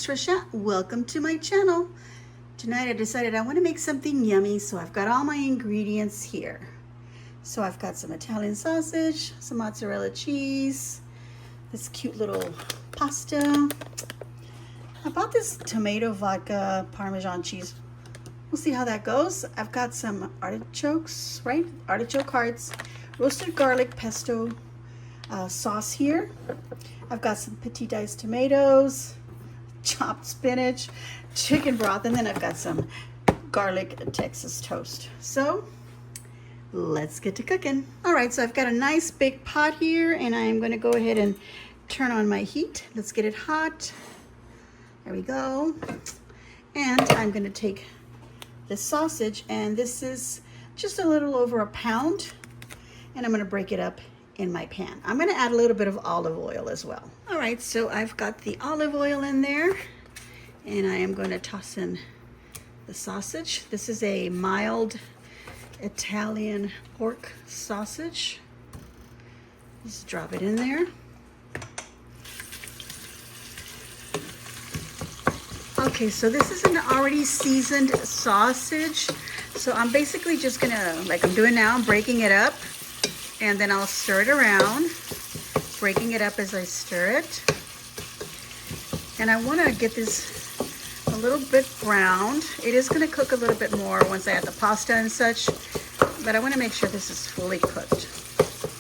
it's Tricia. Welcome to my channel. Tonight I decided I want to make something yummy, so I've got all my ingredients here. So I've got some Italian sausage, some mozzarella cheese, this cute little pasta. I bought this tomato vodka Parmesan cheese. We'll see how that goes. I've got some artichokes, right? Artichoke hearts, roasted garlic pesto sauce here. I've got some petit diced tomatoes, chopped spinach, chicken broth, and then I've got some garlic Texas toast. So let's get to cooking. All right, so I've got a nice big pot here, and I am going to go ahead and turn on my heat. Let's get it hot. There we go. And I'm going to take this sausage, and this is just a little over a pound, and I'm going to break it up in my pan. I'm going to add a little bit of olive oil as well. All right, so I've got the olive oil in there, and I am going to toss in the sausage. This is a mild Italian pork sausage. Just drop it in there. Okay, so this is an already seasoned sausage. So I'm basically just gonna, like I'm doing now, I'm breaking it up, and then I'll stir it around, breaking it up as I stir it. And I wanna get this a little bit browned. It is gonna cook a little bit more once I add the pasta and such, but I wanna make sure this is fully cooked.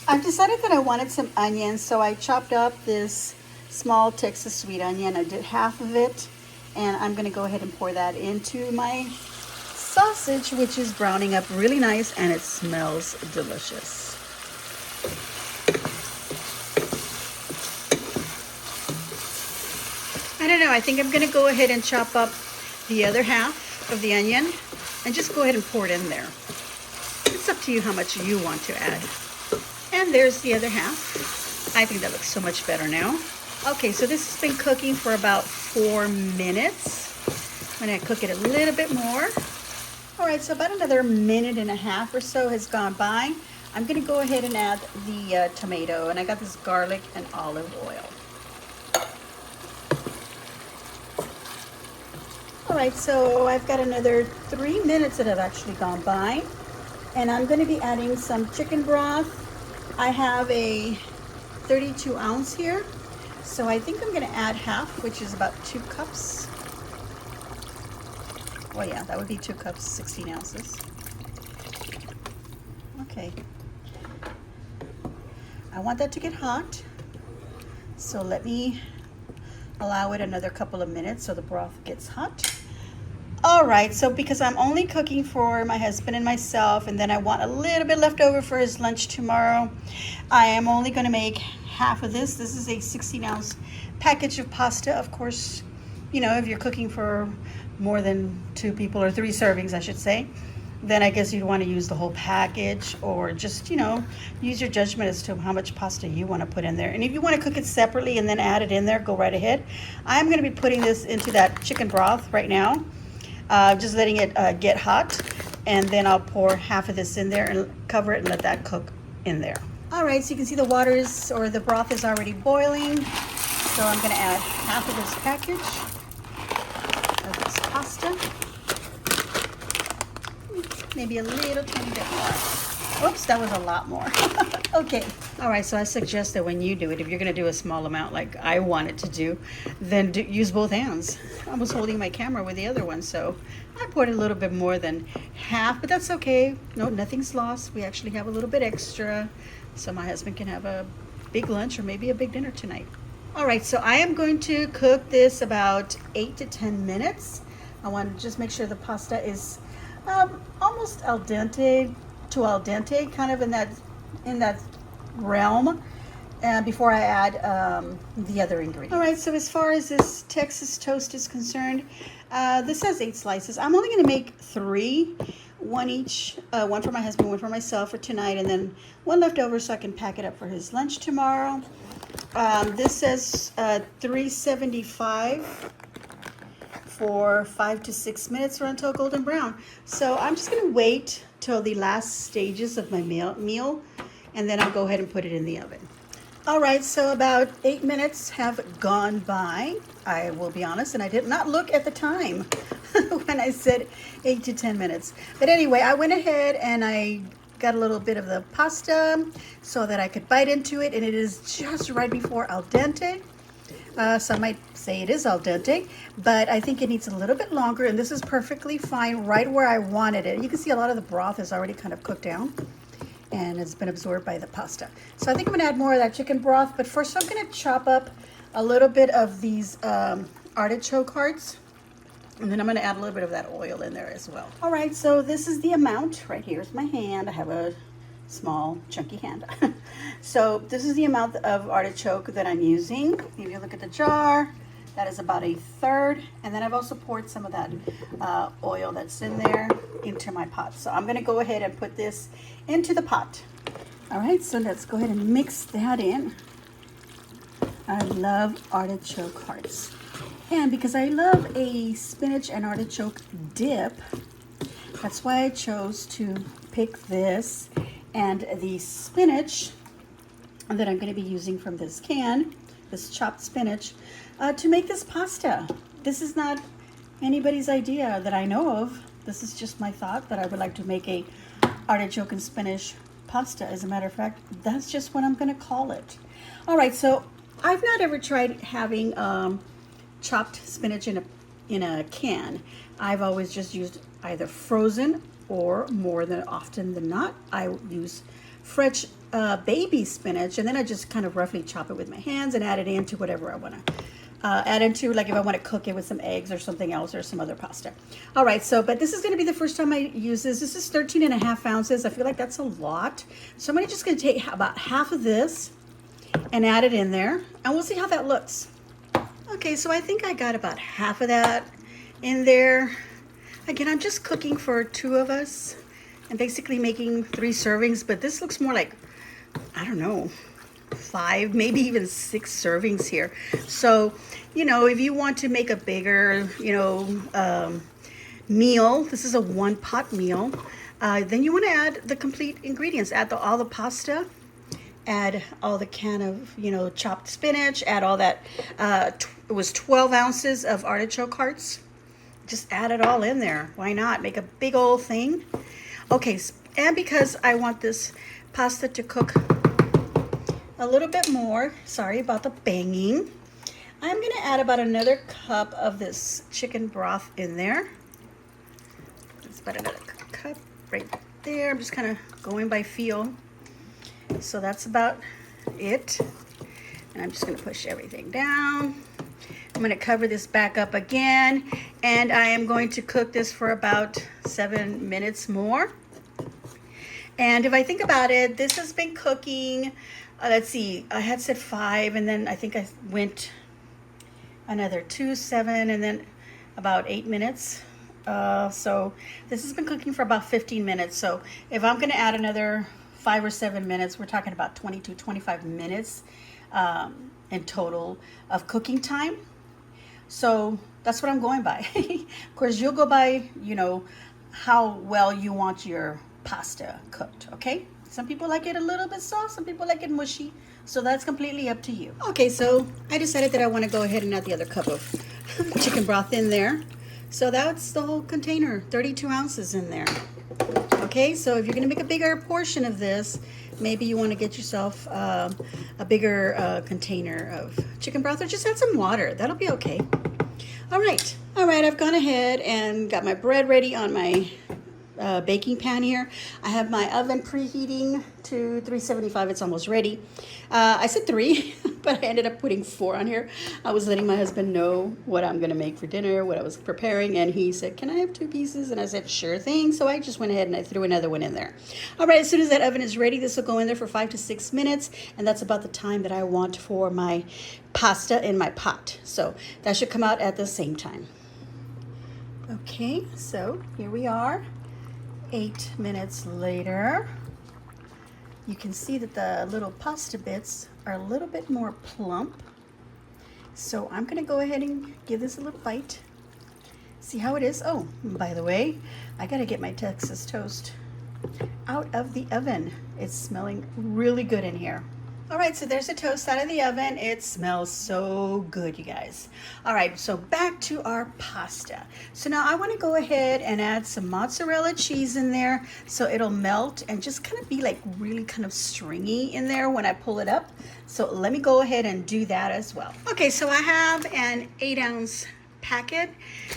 I've decided that I wanted some onions, so I chopped up this small Texas sweet onion. I did half of it, and I'm gonna go ahead and pour that into my sausage, which is browning up really nice, and it smells delicious. I don't know, I think I'm gonna go ahead and chop up the other half of the onion and just go ahead and pour it in there. It's up to you how much you want to add. And there's the other half. I think that looks so much better now. Okay, so this has been cooking for about 4 minutes. I'm gonna cook it a little bit more. All right, so about another minute and a half or so has gone by. I'm gonna go ahead and add the tomato, and I got this garlic and olive oil. All right, so I've got another 3 minutes that have actually gone by, and I'm gonna be adding some chicken broth. I have a 32 ounce here. So I think I'm gonna add half, which is about 2 cups. Well, yeah, that would be 2 cups, 16 ounces. Okay. I want that to get hot. So let me allow it another couple of minutes so the broth gets hot. All right, so because I'm only cooking for my husband and myself, and then I want a little bit left over for his lunch tomorrow, I am only gonna make half of this. This is a 16 ounce package of pasta. Of course, you know, if you're cooking for more than 2 people, or 3 servings, I should say, then I guess you'd want to use the whole package, or just, you know, use your judgment as to how much pasta you want to put in there. And if you want to cook it separately and then add it in there, go right ahead. I'm going to be putting this into that chicken broth right now, just letting it get hot, and then I'll pour half of this in there and cover it and let that cook in there. All right, so you can see the water is, or the broth is already boiling. So I'm gonna add half of this package of this pasta. Maybe a little tiny bit more. Oops, that was a lot more. Okay. All right, so I suggest that when you do it, if you're gonna do a small amount like I wanted to do, then use both hands. I was holding my camera with the other one, so I poured a little bit more than half, but that's okay. No, nothing's lost. We actually have a little bit extra, so my husband can have a big lunch or maybe a big dinner tonight. All right, so I am going to cook this about 8 to 10 minutes. I want to just make sure the pasta is almost al dente to al dente, kind of in that realm, before I add the other ingredients. All right, so as far as this Texas toast is concerned, this has 8 slices. I'm only gonna make 3, one each, one for my husband, one for myself for tonight, and then one left over so I can pack it up for his lunch tomorrow. This says 375 for 5 to 6 minutes or until golden brown. So I'm just gonna wait till the last stages of my meal, and then I'll go ahead and put it in the oven. All right, so about 8 minutes have gone by. I will be honest, and I did not look at the time when I said 8 to 10 minutes. But anyway, I went ahead and I got a little bit of the pasta so that I could bite into it, and it is just right before al dente. Some might say it is al dente, but I think it needs a little bit longer, and this is perfectly fine right where I wanted it. You can see a lot of the broth is already kind of cooked down and it's been absorbed by the pasta. So I think I'm gonna add more of that chicken broth, but first I'm gonna chop up a little bit of these artichoke hearts, and then I'm gonna add a little bit of that oil in there as well. All right, so this is the amount. Right here's my hand. I have a small chunky hand. So this is the amount of artichoke that I'm using. If you look at the jar, that is about 1/3, and then I've also poured some of that oil that's in there into my pot. So I'm gonna go ahead and put this into the pot. All right, so let's go ahead and mix that in. I love artichoke hearts, and because I love a spinach and artichoke dip, that's why I chose to pick this and the spinach that I'm going to be using from this can, this chopped spinach, to make this pasta. This is not anybody's idea that I know of. This is just my thought that I would like to make a artichoke and spinach pasta. As a matter of fact, that's just what I'm going to call it. All right, so I've not ever tried having chopped spinach in a can. I've always just used either frozen, or more than often than not, I use fresh baby spinach, and then I just kind of roughly chop it with my hands and add it into whatever I want to add into, like if I want to cook it with some eggs or something else or some other pasta. All right, so, but this is going to be the first time I use this. This is 13.5 ounces. I feel like that's a lot. So I'm just going to take about half of this and add it in there, and we'll see how that looks. Okay, so I think I got about half of that in there. Again, I'm just cooking for 2 of us and basically making 3 servings, but this looks more like, I don't know, 5, maybe even 6 servings here. So, you know, if you want to make a bigger, meal, this is a 1-pot meal, then you want to add the complete ingredients. Add all the pasta, add all the can of, chopped spinach, add all that, it was 12 ounces of artichoke hearts. Just add it all in there. Why not? Make a big old thing. Okay, and because I want this pasta to cook a little bit more, sorry about the banging, I'm gonna add about another cup of this chicken broth in there. That's about another cup right there. I'm just kind of going by feel. So that's about it. And I'm just gonna push everything down. I'm going to cover this back up again, and I am going to cook this for about 7 minutes more. And if I think about it, this has been cooking, let's see, I had said 5, and then I think I went another 2, 7, and then about 8 minutes. So this has been cooking for about 15 minutes. So if I'm going to add another 5 or 7 minutes, we're talking about 20 to 25 minutes in total of cooking time. So that's what I'm going by. Of course, you'll go by, how well you want your pasta cooked, okay? Some people like it a little bit soft, some people like it mushy. So that's completely up to you. Okay, so I decided that I want to go ahead and add the other cup of chicken broth in there. So that's the whole container, 32 ounces in there. Okay, so if you're gonna make a bigger portion of this, maybe you want to get yourself a bigger container of chicken broth, or just add some water. That'll be okay. All right, I've gone ahead and got my bread ready on my baking pan here. I have my oven preheating to 375. It's almost ready. I said 3, but I ended up putting 4 on here. I was letting my husband know what I'm gonna make for dinner, what I was preparing, and he said, can I have 2 pieces? And I said, sure thing. So I just went ahead and I threw another one in there. All right, as soon as that oven is ready, this will go in there for 5 to 6 minutes, and that's about the time that I want for my pasta in my pot. So that should come out at the same time. Okay, so here we are. 8 minutes later, you can see that the little pasta bits are a little bit more plump. So I'm gonna go ahead and give this a little bite. See how it is. Oh, by the way, I gotta get my Texas toast out of the oven. It's smelling really good in here. All right, so there's the toast out of the oven. It smells so good, you guys. All right, so back to our pasta. So now I want to go ahead and add some mozzarella cheese in there so it'll melt and just kind of be like really kind of stringy in there when I pull it up. So let me go ahead and do that as well. Okay, so I have an 8-ounce packet,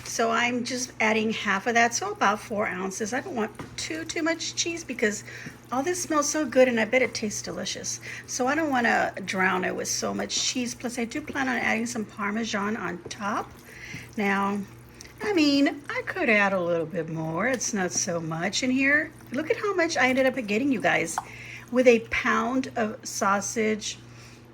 so I'm just adding half of that, so about 4 ounces. I don't want too much cheese because all this smells so good and I bet it tastes delicious, so I don't want to drown it with so much cheese. Plus I do plan on adding some Parmesan on top. Now I mean, I could add a little bit more. It's not so much in here. Look at how much I ended up getting, you guys, with a pound of sausage,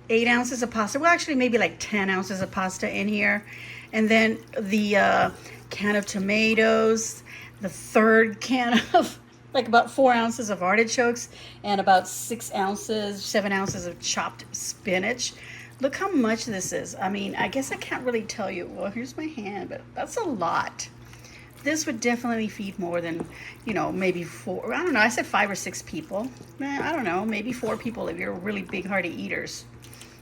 8 ounces of pasta, well actually maybe like 10 ounces of pasta in here, and then the can of tomatoes, the third can of like about 4 ounces of artichokes, and about 6 ounces, 7 ounces of chopped spinach. Look how much this is. I mean, I guess I can't really tell you. Well, here's my hand, but that's a lot. This would definitely feed more than, you know, maybe 4, I don't know, I said 5 or 6 people. I don't know, maybe 4 people if you're really big hearty eaters.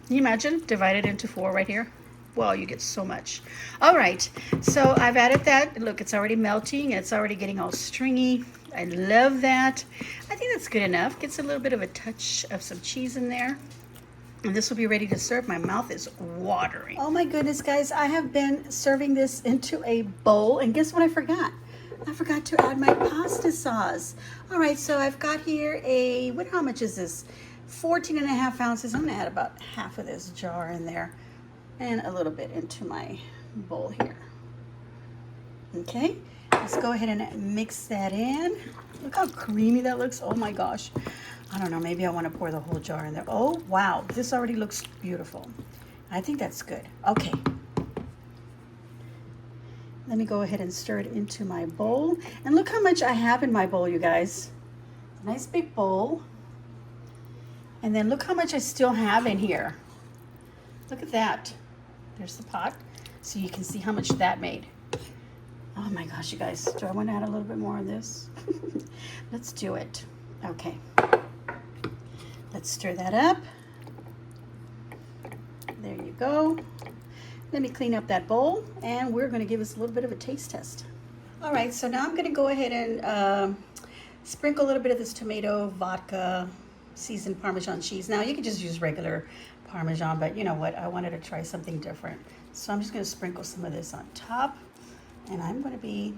Can you imagine? Divided into 4 right here. Well, you get so much. All right, so I've added that. Look, it's already melting. It's already getting all stringy. I love that. I think that's good enough. Gets a little bit of a touch of some cheese in there. And this will be ready to serve. My mouth is watering. Oh my goodness, guys. I have been serving this into a bowl. And guess what I forgot? I forgot to add my pasta sauce. All right, so I've got here a, how much is this? 14.5 ounces. I'm gonna add about half of this jar in there and a little bit into my bowl here. Okay, let's go ahead and mix that in. Look how creamy that looks. Oh my gosh. I don't know, maybe I want to pour the whole jar in there. Oh, wow, this already looks beautiful. I think that's good. Okay. Let me go ahead and stir it into my bowl. And look how much I have in my bowl, you guys. Nice big bowl. And then look how much I still have in here. Look at that. There's the pot. So you can see how much that made. Oh my gosh, you guys. Do I want to add a little bit more of this? Let's do it. Okay. Let's stir that up. There you go. Let me clean up that bowl and we're going to give us a little bit of a taste test. All right, so now I'm going to go ahead and sprinkle a little bit of this tomato, vodka, seasoned Parmesan cheese. Now you can just use regular Parmesan, but you know what? I wanted to try something different. So I'm just going to sprinkle some of this on top. And I'm going to be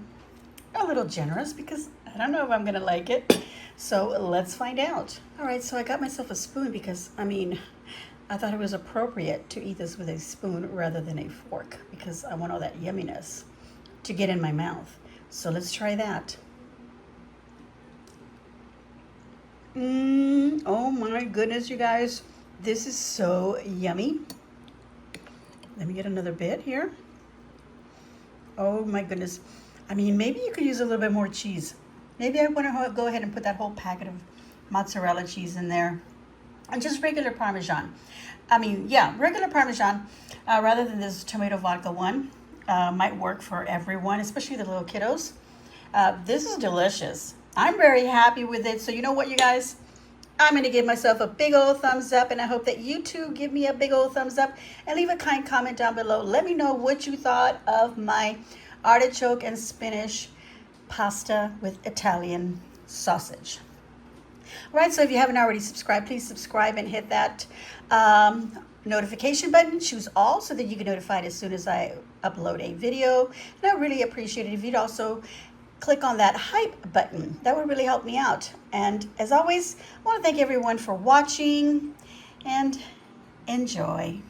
a little generous because I don't know if I'm going to like it. So let's find out. All right, so I got myself a spoon because, I mean, I thought it was appropriate to eat this with a spoon rather than a fork because I want all that yumminess to get in my mouth. So let's try that. Oh my goodness, you guys. This is so yummy. Let me get another bit here. Oh my goodness. I mean, maybe you could use a little bit more cheese. Maybe I want to go ahead and put that whole packet of mozzarella cheese in there. And just regular Parmesan. I mean, yeah, regular Parmesan rather than this tomato vodka one might work for everyone, especially the little kiddos. This is delicious. I'm very happy with it. So you know what, you guys? I'm going to give myself a big old thumbs up, and I hope that you too give me a big old thumbs up and leave a kind comment down below. Let me know what you thought of my artichoke and spinach pasta with Italian sausage. All right, so if you haven't already subscribed, please subscribe and hit that notification button. Choose all so that you get notified as soon as I upload a video. And I really appreciate it if you'd also click on that hype button. That would really help me out. And as always, I want to thank everyone for watching and enjoy.